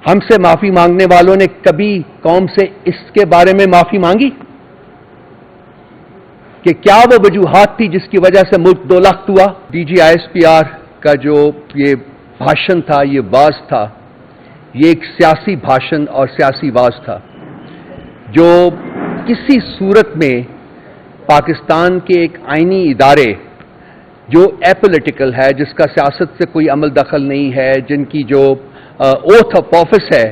ہم سے معافی مانگنے والوں نے کبھی قوم سے اس کے بارے میں معافی مانگی کہ کیا وہ وجوہات تھی جس کی وجہ سے ملک دو لخت ہوا؟ D G I S P R کا جو یہ بھاشن تھا، یہ واز تھا، یہ ایک سیاسی بھاشن اور سیاسی واز تھا جو کسی صورت میں پاکستان کے ایک آئینی ادارے جو اپولیٹیکل ہے، جس کا سیاست سے کوئی عمل دخل نہیں ہے، جن کی جو اوتھ آف آفس ہے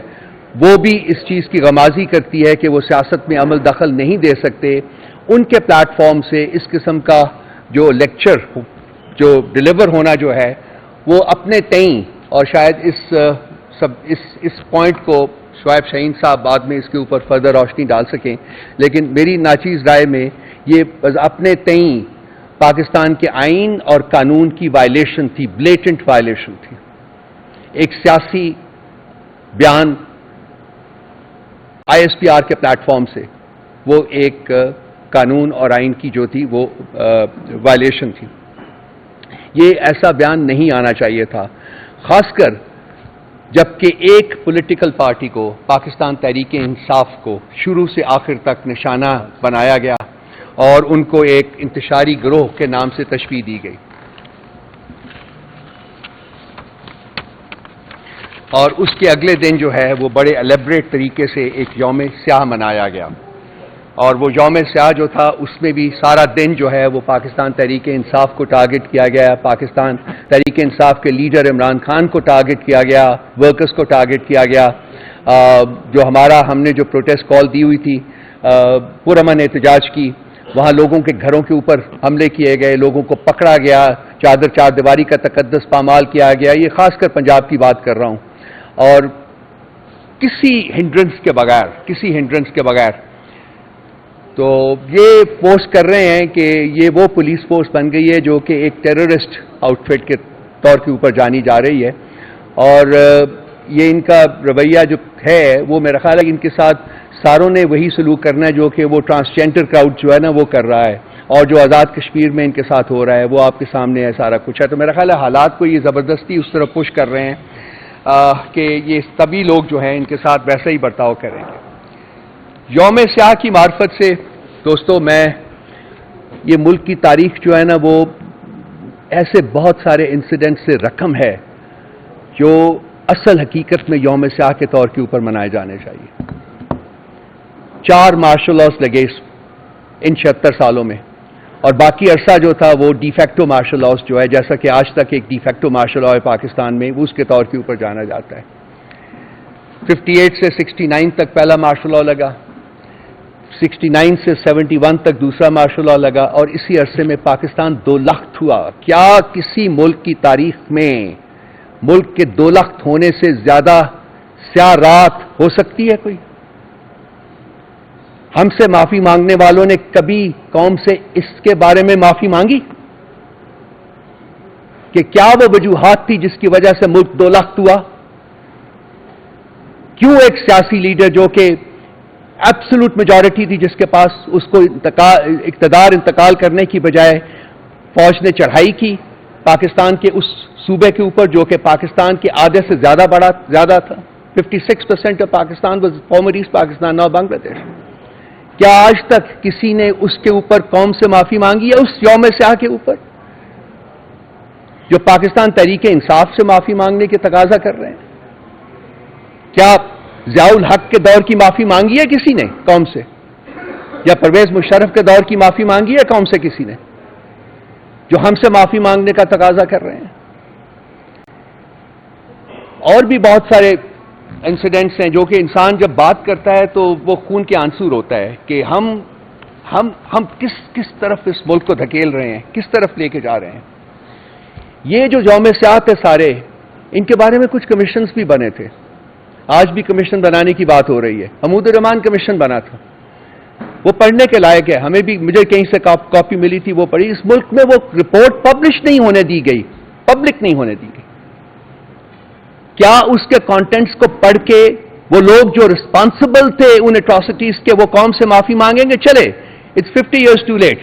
وہ بھی اس چیز کی غمازی کرتی ہے کہ وہ سیاست میں عمل دخل نہیں دے سکتے، ان کے پلیٹ فارم سے اس قسم کا جو لیکچر جو ڈیلیور ہونا جو ہے وہ اپنے تئیں، اور شاید اس پوائنٹ کو شعیب شاہین صاحب بعد میں اس کے اوپر فردر روشنی ڈال سکیں، لیکن میری ناچیز رائے میں یہ اپنے تئیں پاکستان کے آئین اور قانون کی وائلیشن تھی، بلیٹنٹ وائلیشن تھی۔ ایک سیاسی بیان آئی ایس پی آر کے پلیٹ فارم سے وہ ایک قانون اور آئین کی جو تھی وہ وائلیشن تھی۔ یہ ایسا بیان نہیں آنا چاہیے تھا، خاص کر جبکہ ایک پولیٹیکل پارٹی کو، پاکستان تحریک انصاف کو شروع سے آخر تک نشانہ بنایا گیا اور ان کو ایک انتشاری گروہ کے نام سے تشبیہ دی گئی، اور اس کے اگلے دن جو ہے وہ بڑے الیبریٹ طریقے سے ایک یوم سیاہ منایا گیا، اور وہ یوم سیاہ جو تھا اس میں بھی سارا دن جو ہے وہ پاکستان تحریک انصاف کو ٹارگٹ کیا گیا، پاکستان تحریک انصاف کے لیڈر عمران خان کو ٹارگٹ کیا گیا، ورکرز کو ٹارگٹ کیا گیا۔ جو ہم نے جو پروٹیسٹ کال دی ہوئی تھی پرامن احتجاج کی، وہاں لوگوں کے گھروں کے اوپر حملے کیے گئے، لوگوں کو پکڑا گیا، چار دیواری کا تقدس پامال کیا گیا۔ یہ خاص کر پنجاب کی بات کر رہا ہوں، اور کسی ہنڈرنس کے بغیر تو یہ پوسٹ کر رہے ہیں کہ یہ وہ پولیس فورس بن گئی ہے جو کہ ایک ٹیررسٹ آؤٹ فٹ کے طور کے اوپر جانی جا رہی ہے، اور یہ ان کا رویہ جو ہے وہ میرا خیال ہے کہ ان کے ساتھ ساروں نے وہی سلوک کرنا ہے جو کہ وہ ٹرانسجینڈر کراؤڈ جو ہے نا وہ کر رہا ہے، اور جو آزاد کشمیر میں ان کے ساتھ ہو رہا ہے وہ آپ کے سامنے ہے سارا کچھ ہے۔ تو میرا خیال ہے حالات کو یہ زبردستی اس طرح پش کر رہے ہیں کہ یہ سبھی لوگ جو ہیں ان کے ساتھ ویسا ہی برتاؤ کریں گے۔ یوم سیاہ کی معرفت سے دوستو، میں یہ ملک کی تاریخ جو ہے نا وہ ایسے بہت سارے انسیڈنٹ سے رقم ہے جو اصل حقیقت میں یوم سیاہ کے طور کے اوپر منائے جانے چاہیے۔ 4 مارشل لاز لگے ان 76 سالوں میں، اور باقی عرصہ جو تھا وہ ڈی فیکٹو مارشل لاز جو ہے، جیسا کہ آج تک ایک ڈی فیکٹو مارشل لا ہے پاکستان میں، وہ اس کے طور کے اوپر جانا جاتا ہے۔ 58 سے 69 تک پہلا مارشل لا لگا، 69 سے 71 تک دوسرا مارشل لا لگا، اور اسی عرصے میں پاکستان 2 لخت ہوا۔ کیا کسی ملک کی تاریخ میں ملک کے 2 لخت ہونے سے زیادہ سیاہ رات ہو سکتی ہے کوئی؟ ہم سے معافی مانگنے والوں نے کبھی قوم سے اس کے بارے میں معافی مانگی کہ کیا وہ وجوہات تھی جس کی وجہ سے ملک 2 لخت ہوا؟ کیوں ایک سیاسی لیڈر جو کہ ایبسولوٹ میجورٹی تھی جس کے پاس، اس کو اقتدار انتقال کرنے کی بجائے فوج نے چڑھائی کی پاکستان کے اس صوبے کے اوپر جو کہ پاکستان کے آدھے سے زیادہ تھا۔ 56% of Pakistan was former East Pakistan, now Bangladesh. کیا آج تک کسی نے اس کے اوپر قوم سے معافی مانگی ہے؟ اس یوم سیاہ کے اوپر جو پاکستان تحریک انصاف سے معافی مانگنے کی تقاضا کر رہے ہیں؟ کیا ضیاء الحق کے دور کی معافی مانگی ہے کسی نے قوم سے؟ یا پرویز مشرف کے دور کی معافی مانگی ہے قوم سے کسی نے جو ہم سے معافی مانگنے کا تقاضا کر رہے ہیں؟ اور بھی بہت سارے انسیڈنٹس ہیں جو کہ انسان جب بات کرتا ہے تو وہ خون کے آنسو ہوتا ہے کہ ہم کس طرف اس ملک کو دھکیل رہے ہیں، کس طرف لے کے جا رہے ہیں۔ یہ جو یوم سیاہ تھے سارے، ان کے بارے میں کچھ کمیشنز بھی بنے تھے، آج بھی کمیشن بنانے کی بات ہو رہی ہے۔ حمود الرحمان کمیشن بنا تھا، وہ پڑھنے کے لائق ہے، ہمیں بھی، مجھے کہیں سے کاپی ملی تھی، وہ پڑھی۔ اس ملک میں وہ رپورٹ پبلش نہیں ہونے دی گئی، پبلک نہیں ہونے دی گئی۔ کیا اس کے کانٹینٹس کو پڑھ کے وہ لوگ جو رسپانسبل تھے ان اٹراسٹیز کے وہ قوم سے معافی مانگیں گے؟ چلے، اٹس 50 years too late،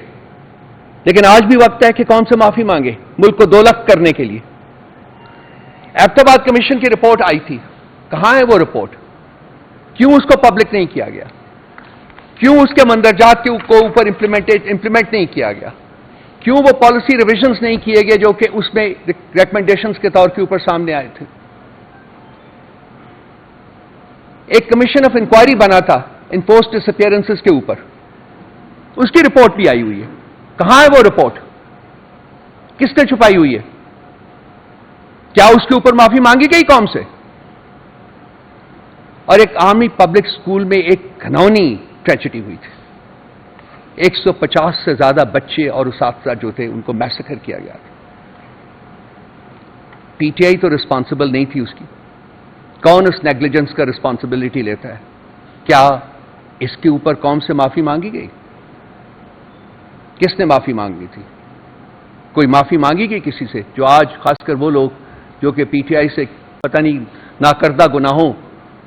لیکن آج بھی وقت ہے کہ قوم سے معافی مانگے ملک کو 2 لخت کرنے کے لیے۔ ایبٹ آباد کمیشن کی رپورٹ آئی تھی، کہاں ہے وہ رپورٹ؟ کیوں اس کو پبلک نہیں کیا گیا؟ کیوں اس کے مندرجات کو اوپر امپلیمنٹ نہیں کیا گیا؟ کیوں وہ پالیسی ریویژنز نہیں کیے گئے جو کہ اس میں ریکمنڈیشنز کے طور کے اوپر سامنے آئے تھے؟ ایک کمیشن آف انکوائری بنا تھا انفورسڈ ڈس اپیئرنسز کے اوپر، اس کی رپورٹ بھی آئی ہوئی ہے، کہاں ہے وہ رپورٹ؟ کس نے چھپائی ہوئی ہے؟ کیا اس کے اوپر معافی مانگی گئی قوم سے؟ اور ایک عامی پبلک اسکول میں ایک گھناؤنی ٹریجڈی ہوئی تھی، 150 سے زیادہ بچے اور اساتذہ جو تھے ان کو میسیکر کیا گیا تھا۔ پی ٹی آئی تو رسپانسبل نہیں تھی اس کی، کون اس نیگلیجنس کا رسپانسبلٹی لیتا ہے؟ کیا اس کے اوپر قوم سے معافی مانگی گئی؟ کس نے معافی مانگی تھی؟ کوئی معافی مانگی گئی کسی سے؟ جو آج خاص کر وہ لوگ جو کہ پی ٹی آئی سے پتہ نہیں ناکردہ گناہوں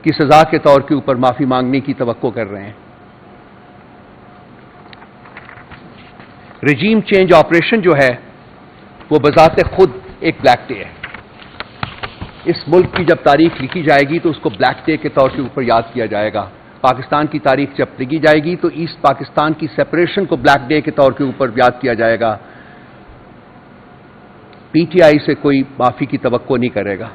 کی سزا کے طور کے اوپر معافی مانگنے کی توقع کر رہے ہیں۔ رجیم چینج آپریشن جو ہے وہ بذات خود ایک بلیک ڈے ہے۔ اس ملک کی جب تاریخ لکھی جائے گی تو اس کو بلیک ڈے کے طور کے اوپر یاد کیا جائے گا۔ پاکستان کی تاریخ جب لکھی جائے گی تو ایسٹ پاکستان کی سپریشن کو بلیک ڈے کے طور کے اوپر یاد کیا جائے گا۔ پی ٹی آئی سے کوئی معافی کی توقع نہیں کرے گا۔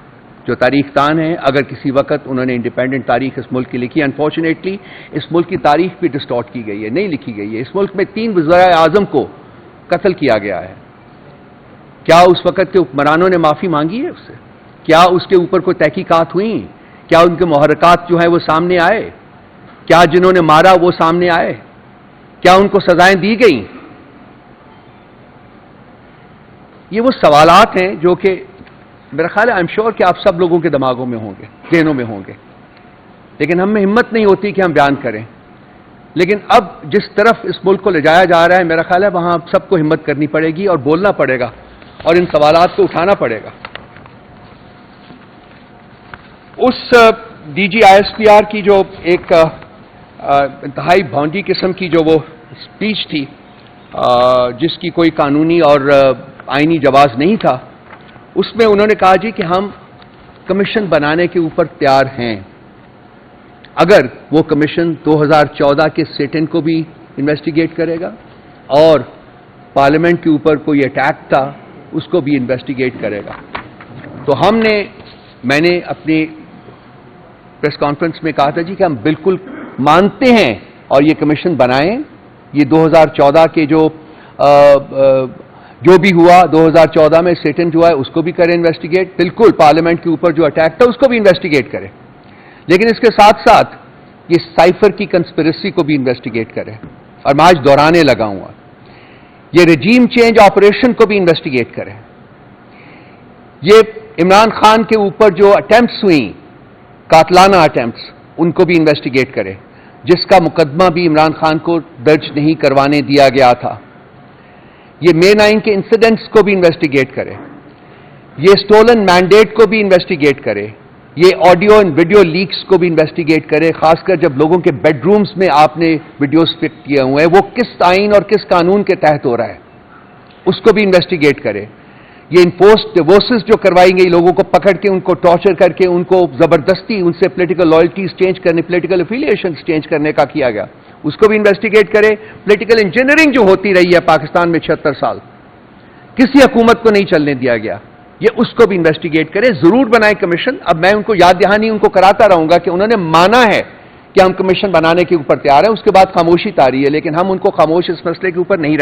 جو تاریخ دان ہیں، اگر کسی وقت انہوں نے انڈیپینڈنٹ تاریخ اس ملک کی لکھی، انفارچونیٹلی اس ملک کی تاریخ بھی ڈسٹارٹ کی گئی ہے، نہیں لکھی گئی ہے۔ اس ملک میں 3 وزرائے اعظم کو قتل کیا گیا ہے۔ کیا اس وقت کے حکمرانوں نے معافی مانگی ہے اس سے؟ کیا اس کے اوپر کوئی تحقیقات ہوئیں؟ کیا ان کے محرکات جو ہیں وہ سامنے آئے؟ کیا جنہوں نے مارا وہ سامنے آئے؟ کیا ان کو سزائیں دی گئیں؟ یہ وہ سوالات ہیں جو کہ میرا خیال ہے، آئی ایم شیور کہ آپ سب لوگوں کے دماغوں میں ہوں گے، ذہنوں میں ہوں گے، لیکن ہم میں ہمت نہیں ہوتی کہ ہم بیان کریں۔ لیکن اب جس طرف اس ملک کو لے جایا جا رہا ہے، میرا خیال ہے وہاں سب کو ہمت کرنی پڑے گی اور بولنا پڑے گا اور ان سوالات کو اٹھانا پڑے گا۔ اس D G I S P R کی جو ایک انتہائی بھونڈی قسم کی جو وہ اسپیچ تھی، جس کی کوئی قانونی اور آئینی جواز نہیں تھا، اس میں انہوں نے کہا جی کہ ہم کمیشن بنانے کے اوپر تیار ہیں، اگر وہ کمیشن 2014 کے سیٹن کو بھی انویسٹیگیٹ کرے گا اور پارلیمنٹ کے اوپر کوئی اٹیک تھا اس کو بھی انویسٹیگیٹ کرے گا۔ تو میں نے اپنی پریس کانفرنس میں کہا تھا جی کہ ہم بالکل مانتے ہیں اور یہ کمیشن بنائیں، یہ 2014 کے جو بھی ہوا 2014 میں سیٹن جو ہے اس کو بھی کرے انویسٹیگیٹ، بالکل پارلیمنٹ کے اوپر جو اٹیک تھا اس کو بھی انویسٹیگیٹ کرے، لیکن اس کے ساتھ ساتھ یہ سائفر کی کنسپریسی کو بھی انویسٹیگیٹ کرے، اور میں آج دہرانے لگا ہوں یہ رجیم چینج آپریشن کو بھی انویسٹیگیٹ کرے، یہ عمران خان کے اوپر جو اٹیمپٹس ہوئیں قاتلانہ اٹیمپٹس ان کو بھی انویسٹیگیٹ کرے، جس کا مقدمہ بھی عمران خان کو درج نہیں کروانے دیا گیا تھا، یہ مے 9 کے انسیڈنٹس کو بھی انویسٹیگیٹ کرے، یہ سٹولن مینڈیٹ کو بھی انویسٹیگیٹ کرے، یہ آڈیو اینڈ ویڈیو لیکس کو بھی انویسٹیگیٹ کرے، خاص کر جب لوگوں کے بیڈ رومز میں آپ نے ویڈیوز فٹ کیے ہوئے ہیں وہ کس آئین اور کس قانون کے تحت ہو رہا ہے اس کو بھی انویسٹیگیٹ کرے، یہ انفورسڈ ڈیورسز جو کروائی گئی لوگوں کو پکڑ کے ان کو ٹارچر کر کے ان کو زبردستی ان سے پولیٹیکل لائلٹیز چینج کرنے، پولیٹیکل افیلیشنز چینج کرنے کا کیا گیا اس کو بھی انویسٹیگیٹ کرے، پولیٹیکل انجینئرنگ جو ہوتی رہی ہے پاکستان میں 76 سال کسی حکومت کو نہیں چلنے دیا گیا، یہ اس کو بھی انویسٹیگیٹ کرے، ضرور بنائے کمیشن۔ اب میں ان کو یاد دہانی ان کو کراتا رہوں گا کہ انہوں نے مانا ہے کہ ہم کمیشن بنانے کے اوپر تیار ہیں، اس کے بعد خاموشی طاری ہے، لیکن ہم ان کو خاموش اس مسئلے کے اوپر نہیں